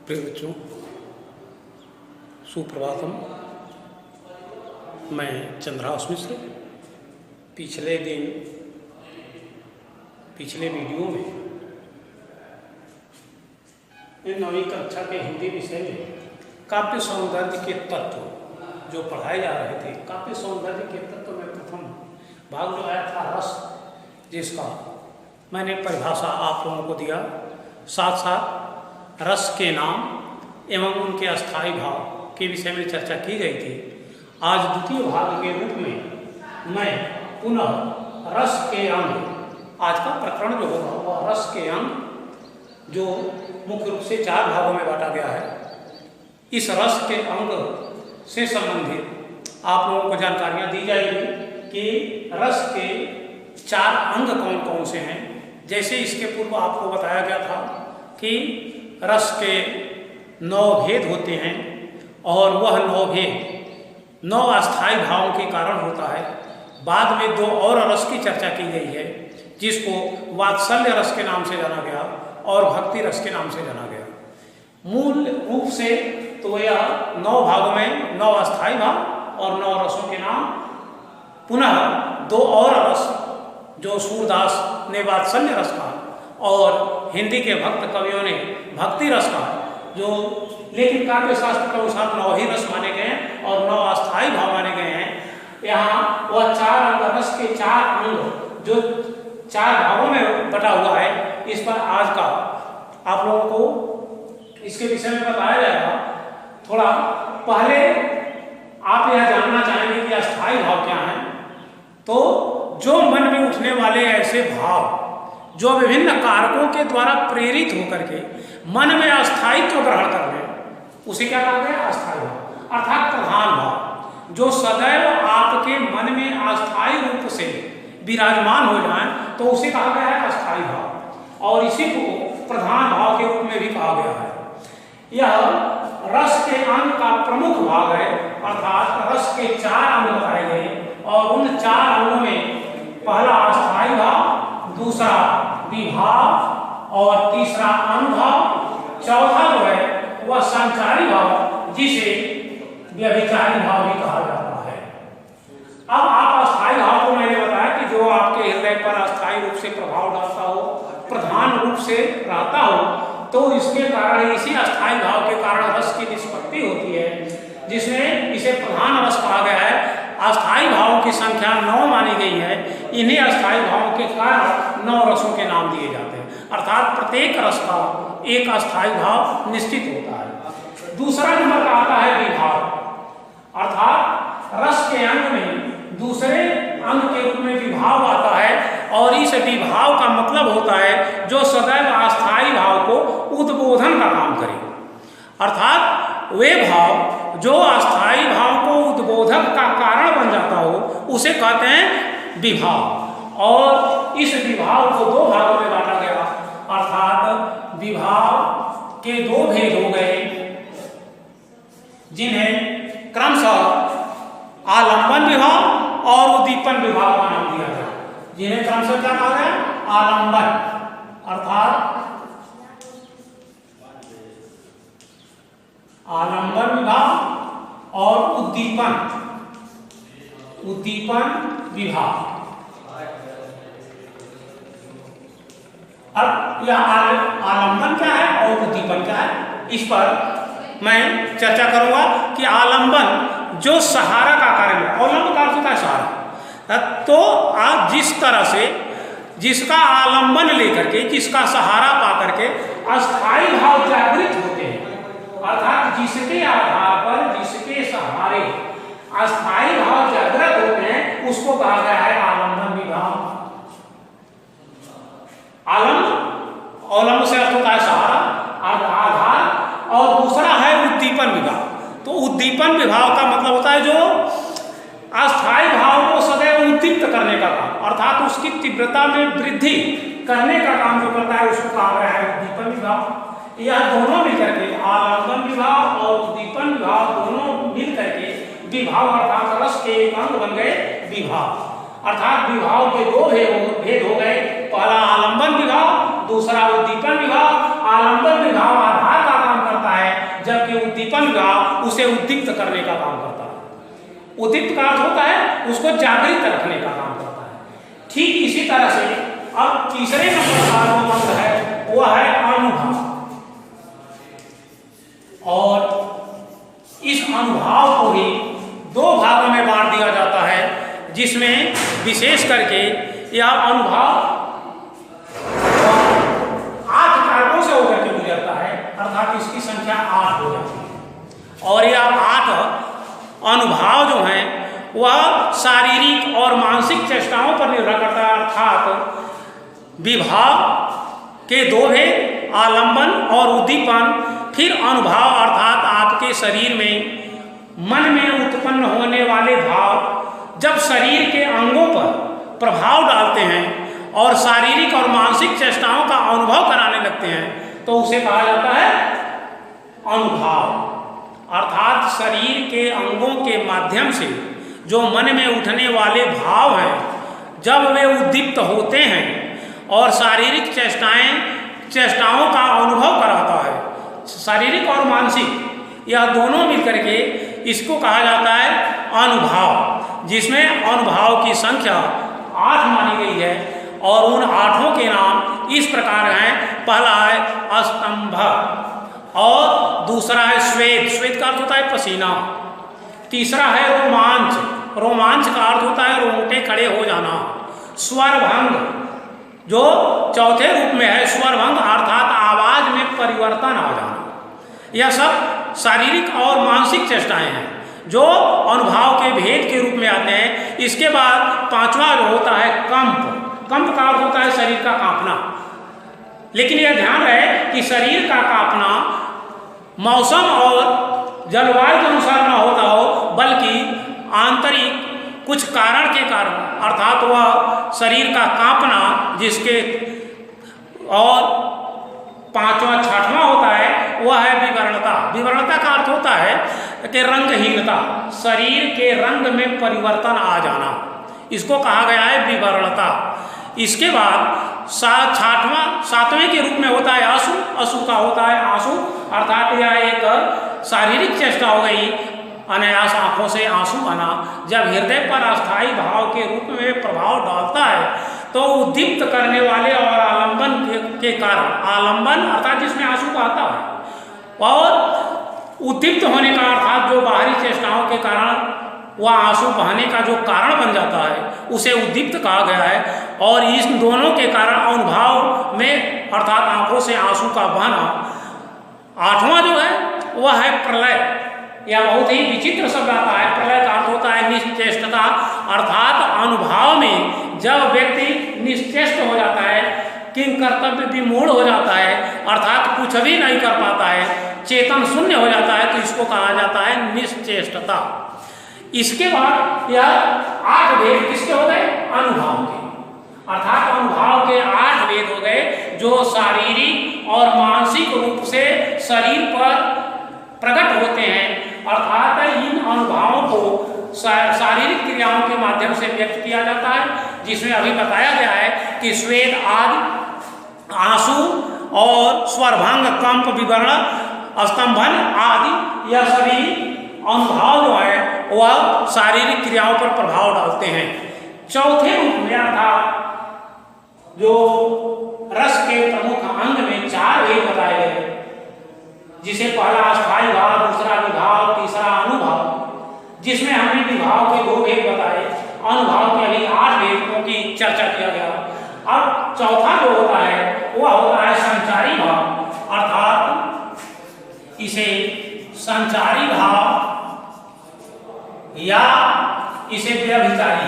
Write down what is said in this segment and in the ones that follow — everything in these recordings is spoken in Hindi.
प्रिय बच्चों, सुप्रभातम। मैं चंद्रहास मिश्र। पिछले वीडियो में 9वीं कक्षा के हिंदी विषय में काव्य सौंदर्य के तत्व जो पढ़ाए जा रहे थे, काव्य सौंदर्य के तत्व में प्रथम भाग जो आया था रस, जिसका मैंने परिभाषा आप लोगों को दिया। साथ साथ रस के नाम एवं उनके अस्थायी भाव के विषय में चर्चा की गई थी। आज द्वितीय भाग के रूप में मैं पुनः रस के अंग, आज का प्रकरण जो होगा वह रस के अंग, जो मुख्य रूप से 4 भागों में बांटा गया है। इस रस के अंग से संबंधित आप लोगों को जानकारियाँ दी जाएगी कि रस के 4 अंग कौन कौन से हैं। जैसे इसके पूर्व आपको बताया गया था कि रस के 9 भेद होते हैं और वह 9 भेद 9 अस्थायी भावों के कारण होता है। बाद में 2 और रस की चर्चा की गई है, जिसको वात्सल्य रस के नाम से जाना गया और भक्ति रस के नाम से जाना गया। मूल रूप से तो यह 9 भागों में 9 अस्थायी भाव और 9 रसों के नाम। पुनः 2 और रस जो सूरदास ने वात्सल्य रस कहा और हिंदी के भक्त कवियों ने भक्ति रस कहा, जो लेकिन काव्य शास्त्र के अनुसार 9 ही रस माने गए हैं और 9 अस्थायी भाव माने गए हैं। यहाँ वह 4 अंग, रस के 4 अंग जो 4 भागों में बटा हुआ है, इस पर आज का आप लोगों को इसके विषय में बताया जाएगा। थोड़ा पहले आप यह जानना चाहेंगे कि अस्थायी भाव क्या है। तो जो मन में उठने वाले ऐसे भाव जो विभिन्न कारकों के द्वारा प्रेरित होकर के मन में अस्थायित्व ग्रहण कर ले, उसे क्या कहते हैं? अस्थायी भाव, अर्थात प्रधान भाव, जो सदैव आपके मन में अस्थायी रूप से विराजमान हो जाए, तो उसे कहा गया है अस्थायी भाव। और इसी को प्रधान भाव के रूप में भी कहा गया है। यह रस के अंग का प्रमुख भाग है, अर्थात रस के 4 अंग बताए गए और उन 4 अंगों में पहला अस्थायी भाव, दूसरा विभाव और तीसरा अनुभाव, चौथा जो है वह संचारी भाव, जिसे व्यभिचारी भाव भी कहा जाता है। अब आप अस्थायी भाव को मैंने बताया कि जो आपके हृदय पर अस्थायी रूप से प्रभाव डालता हो, प्रधान रूप से रहता हो, तो इसके कारण, इसी अस्थायी भाव के कारण रस की निष्पत्ति होती है, जिसमें इसे प्रधान रस कहा गया है। अस्थायी भावों की संख्या 9 मानी गई है। इन्हीं अस्थायी भावों के कारण 9 रसों के नाम दिए जाते हैं, अर्थात प्रत्येक रस का एक अस्थायी भाव निश्चित होता है। दूसरा नंबर का आता है विभाव, अर्थात रस के अंग में दूसरे अंग के रूप में विभाव आता है और इस विभाव का मतलब होता है जो सदैव अस्थायी भाव को उद्बोधन का काम करे, अर्थात वे भाव जो अस्थायी भाव को उद्बोधक का कारण बन जाता हो, उसे कहते हैं विभाव। और इस विभाव को 2 भागों में बांटा गया, अर्थात विभाव के 2 भेद हो गए, जिन्हें क्रमशः आलंबन विभाव और उद्दीपन विभाव का नाम दिया गया। जिन्हें क्रमशः क्या कहा गया? आलंबन, अर्थात आलंबन विभाव और उद्दीपन विभाव। अब यह आलंबन क्या है और उद्दीपन क्या है, इस पर मैं चर्चा करूंगा कि आलंबन जो सहारा का कार्य है, अवलंब का अर्थ होता है सहारा। तो आप जिस तरह से जिसका आलंबन लेकर के, जिसका सहारा पा करके अस्थायी भाव जागृत होते हैं, अर्थात जिसके आधार पर, जिसके सहारे अस्थायी भाव जागृत होते हैं, उसको कहा गया है आलंबन विभाव। अवलंब से अर्थ होता है सहारा, आधार, और दूसरा है उद्दीपन विभाव। तो उद्दीपन विभाव का मतलब होता है जो अस्थायी भाव को सदैव उद्दीप्त करने का काम, अर्थात उसकी तीव्रता में वृद्धि करने का काम जो करता है, उसको कहा गया है उद्दीपन विभाव। यह दोनों मिलकर के, आलंबन विभाव और उद्दीपन विभाव दोनों मिलकर के विभाव अर्थात रस के एक अंग बन गए विभाव। अर्थात विभाव के 2 भेद हो गए, पहला आलंबन विभाव, दूसरा उद्दीपन विभाव। आलंबन विभाव आधार का काम करता है जबकि उद्दीपन का उसे उद्दीप्त करने का काम करता है। उद्दीप्त का अर्थ होता है उसको जागृत रखने का काम करता है। ठीक इसी तरह से अब तीसरे नंबर का जो मंत्र है वह है अनुभाव, और इस अनुभाव को ही दो भागों में बांट दिया जाता है, जिसमें विशेष करके यह अनुभाव 8 कारकों से होकर के गुजरता है, अर्थात इसकी संख्या 8 हो जाती है। और यह 8 अनुभाव जो हैं वह शारीरिक और मानसिक चेष्टाओं पर निर्भर करता है, अर्थात विभाव के 2 भेद, आलंबन और उद्दीपन। फिर अनुभाव अर्थात आपके शरीर में मन में उत्पन्न होने वाले भाव जब शरीर के अंगों पर प्रभाव डालते हैं और शारीरिक और मानसिक चेष्टाओं का अनुभव कराने लगते हैं तो उसे कहा जाता है अनुभाव। अर्थात शरीर के अंगों के माध्यम से जो मन में उठने वाले भाव हैं जब वे उद्दीप्त होते हैं और शारीरिक चेष्टाओं का अनुभव कराता है, शारीरिक और मानसिक यह दोनों मिलकर के इसको कहा जाता है अनुभाव, जिसमें अनुभाव की संख्या 8 मानी गई है। और उन 8 के नाम इस प्रकार हैं। पहला है स्तंभ, और दूसरा है श्वेत, श्वेत का अर्थ होता है पसीना। तीसरा है रोमांच, रोमांच का अर्थ होता है रोंगटे खड़े हो जाना। स्वरभंग जो चौथे रूप में है, स्वरभंग अर्थात आवाज में परिवर्तन आ जाना। यह सब शारीरिक और मानसिक चेष्टाएं हैं जो अनुभाव के भेद के रूप में आते हैं। इसके बाद 5वां जो होता है कंप, कंप का अर्थ होता है शरीर का कांपना। लेकिन यह ध्यान रहे कि शरीर का कांपना मौसम और जलवायु के अनुसार न होता हो, बल्कि आंतरिक कुछ कारण के कारण, अर्थात वह शरीर का कांपना जिसके, और 5वां 6वां होता है वह है विवरणता। विवरणता का अर्थ होता है कि रंगहीनता, शरीर के रंग में परिवर्तन आ जाना, इसको कहा गया है विवरणता। इसके बाद 7वें के रूप में होता है आंसू, आंसू का होता है आंसू, अर्थात यह एक शारीरिक चेष्टा हो गई, अनायास आंखों से आंसू आना। जब हृदय पर अस्थायी भाव के रूप में प्रभाव डालता है तो उद्दीप्त करने वाले और आलंबन के कारण, आलंबन अर्थात जिसमें आंसू बहता है, और उद्दीप्त होने का अर्थात जो बाहरी चेष्टाओं के कारण वह आंसू बहने का जो कारण बन जाता है उसे उद्दीप्त कहा गया है। और इस दोनों के कारण अनुभाव में अर्थात आंखों से आंसू का बहना। 8वां जो है वह है प्रलय। यह बहुत ही विचित्र शब्द आता है। प्रलय का अर्थ होता है निश्चेष्टता, अर्थात अनुभाव में जब व्यक्ति निश्चेष्ट हो जाता है, किंग कर्तव्य विमूढ़ हो जाता है, अर्थात कुछ भी नहीं कर पाता है, चेतन शून्य हो जाता है, तो इसको कहा जाता है निश्चेष्टता। इसके बाद यह 8 भेद किसके हो गए? अनुभव के, अर्थात अनुभाव के 8 भेद हो गए जो शारीरिक और मानसिक रूप से शरीर पर प्रकट होते हैं। अर्थात इन अनुभवों को शारीरिक क्रियाओं के माध्यम से व्यक्त किया जाता है, जिसमें अभी बताया गया है कि स्वेद आदि, आंसू और स्वरभंग, कंप, विवरण, स्तंभन आदि, यह सभी अनुभव जो है वह शारीरिक क्रियाओं पर प्रभाव डालते हैं। चौथे रूप में अर्थात जो रस के प्रमुख अंग में 4 भेद बताए गए, जिसे पहला अस्थायी भाव, दूसरा विभाव, तीसरा अनुभाव, जिसमें हमने विभाव के 2 भेद बताए, अनुभाव के अभी 8 भेदों की चर्चा किया गया। अब चौथा जो होता है वह होता है संचारी भाव, अर्थात इसे संचारी भाव या इसे व्यभिचारी,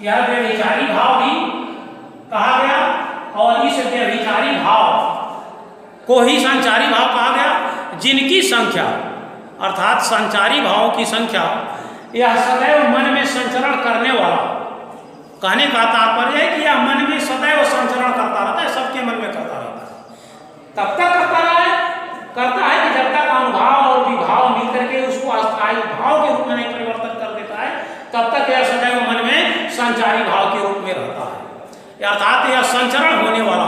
यह व्यभिचारी भाव भी कहा गया, और इस व्यभिचारी भाव को ही संचारी भाव कहा गया, जिनकी संख्या अर्थात संचारी भावों की संख्या यह सदैव मन में संचरण करने वाला। कहने का तात्पर्य है कि यह मन में सदैव संचरण करता रहता है, सबके मन में करता रहता है। तब तक करता है कि जब तक अनुभाव और विभाव मिलकर के उसको अस्थायी भाव के रूप में नहीं परिवर्तन कर देता है, तब तक यह सदैव मन में संचारी भाव के रूप में रहता है। अर्थात यह संचरण होने वाला,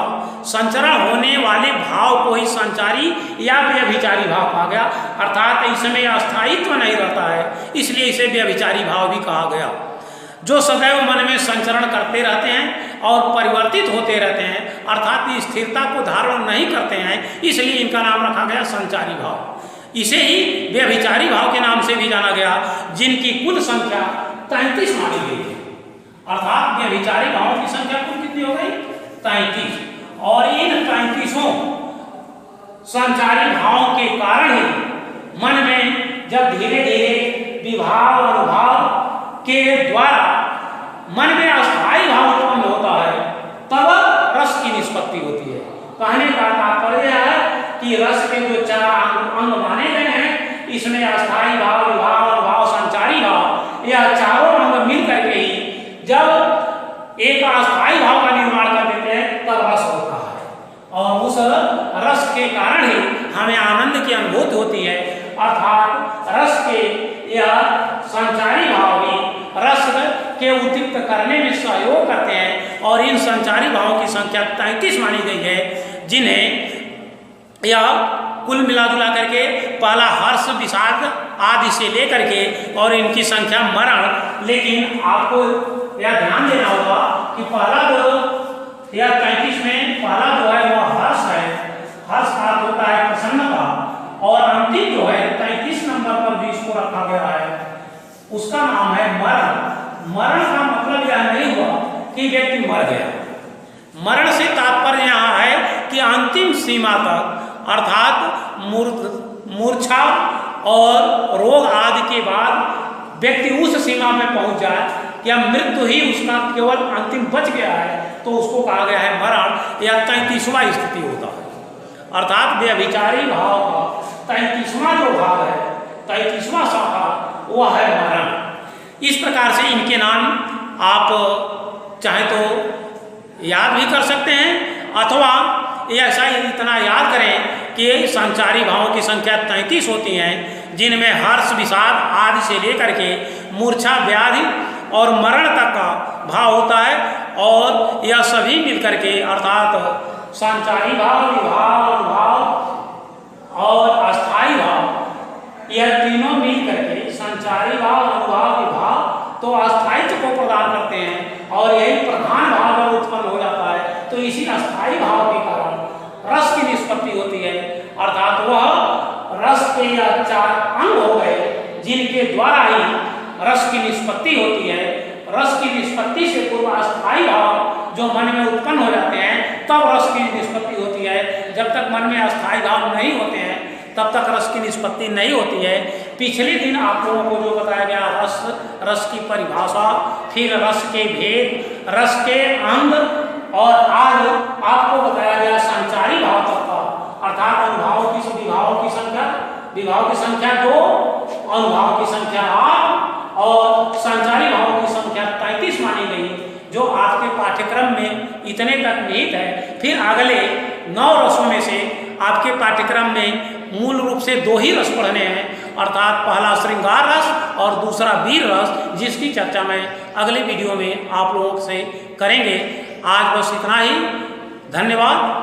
संचरण होने वाले भाव को ही संचारी या व्यभिचारी भाव कहा गया, अर्थात इसमें अस्थायित्व नहीं रहता है, इसलिए इसे व्यभिचारी भाव भी कहा गया। जो सदैव मन में संचरण करते रहते हैं और परिवर्तित होते रहते हैं, अर्थात स्थिरता को धारण नहीं करते हैं, इसलिए इनका नाम रखा गया संचारी भाव। इसे ही व्यभिचारी भाव के नाम से भी जाना गया, जिनकी कुल संख्या 33 मानी गई है। अर्थात व्यभिचारी भावों की संख्या कुल कितनी हो गई? 33। और इन 33 संचारी भावों के कारण ही मन में जब धीरे धीरे विभाव अनुभाव के द्वारा मन में अस्थायी भाव उत्पन्न होता है, तब रस की निष्पत्ति होती है। कहने का तात्पर्य है कि रस के जो 4 अंग माने गए हैं, इसमें अस्थायी भाव, विभाव, अनुभाव, संचारी भाव, यह चारों अंग मिल करके ही जब एक अस्थायी भाव का निर्माण कर देते हैं, तब रस होता है। और उस रस के कारण ही हमें आनंद की अनुभूति होती है। अर्थात रस के यह संचारी भाव भी रस के उद्दीप्त करने में सहयोग करते हैं। और इन संचारी भावों की संख्या 33 मानी गई है, जिन्हें यह कुल मिला जुला करके पहला हर्ष, विषाद आदि से लेकर के और इनकी संख्या मरण। लेकिन आपको यह ध्यान देना होगा कि पहला जो यह 33 में पहला जो है वह हर्ष है। हर्ष का अर्थ होता है प्रसन्नता, और अंतिम जो है 33 नंबर पर भी इसको रखा गया है, उसका नाम है मरण। मरण का मतलब यह नहीं हुआ कि व्यक्ति मर गया। मरण से तात्पर्य यहाँ है कि अंतिम सीमा तक, अर्थात मूर्छा और रोग आदि के बाद व्यक्ति उस सीमा में पहुंच जाए या मृत्यु ही उसका केवल अंतिम बच गया है, तो उसको कहा गया है मरण, या 33वां स्थिति होता है। अर्थात व्यभिचारी भाव का 33वां जो भाव है, 33वां शाखा, वह है मरण। इस प्रकार से इनके नाम आप चाहे तो याद भी कर सकते हैं, अथवा ऐसा इतना याद करें कि संचारी भावों की संख्या 33 होती हैं, जिनमें हर्ष, विषाद आदि से लेकर के मूर्छा, व्याधि और मरण तक का भाव होता है। और यह सभी मिलकर के, अर्थात संचारी भाव, विभाव, अनुभाव और अस्थायी भाव, यह तीनों मिल करके संचारी भाव, अनुभाव, विभाव तो अस्थायित्व को प्रदान करते हैं। और यही प्रधान भाव जब उत्पन्न हो जाता है, तो इसी अस्थायी भाव के कारण रस की निष्पत्ति होती है। अर्थात वह रस के यह 4 अंग हो गए, जिनके द्वारा ही रस की निष्पत्ति होती है। रस की निष्पत्ति से पूर्व अस्थायी भाव जो मन में उत्पन्न हो जाते हैं, तब रस की निष्पत्ति होती है। जब तक मन में अस्थायी भाव नहीं होते हैं, तब तक रस की निष्पत्ति नहीं होती है। पिछले दिन आप लोगों को जो बताया गया रस की परिभाषा, फिर रस के भेद, रस के अंग, और आज आपको बताया गया संचारी भाव तक का, अर्थात अनुभावों की विभाव की संख्या 2, अनुभाव की संख्या 8 और संचारी भावों की संख्या 33 मानी गई, जो आज के पाठ्यक्रम में इतने तक निहित है। फिर अगले 9 रसों में से आपके पाठ्यक्रम में मूल रूप से 2 ही रस पढ़ने हैं, अर्थात पहला श्रृंगार रस और दूसरा वीर रस, जिसकी चर्चा मैं अगले वीडियो में आप लोगों से करेंगे। आज बस इतना ही। धन्यवाद।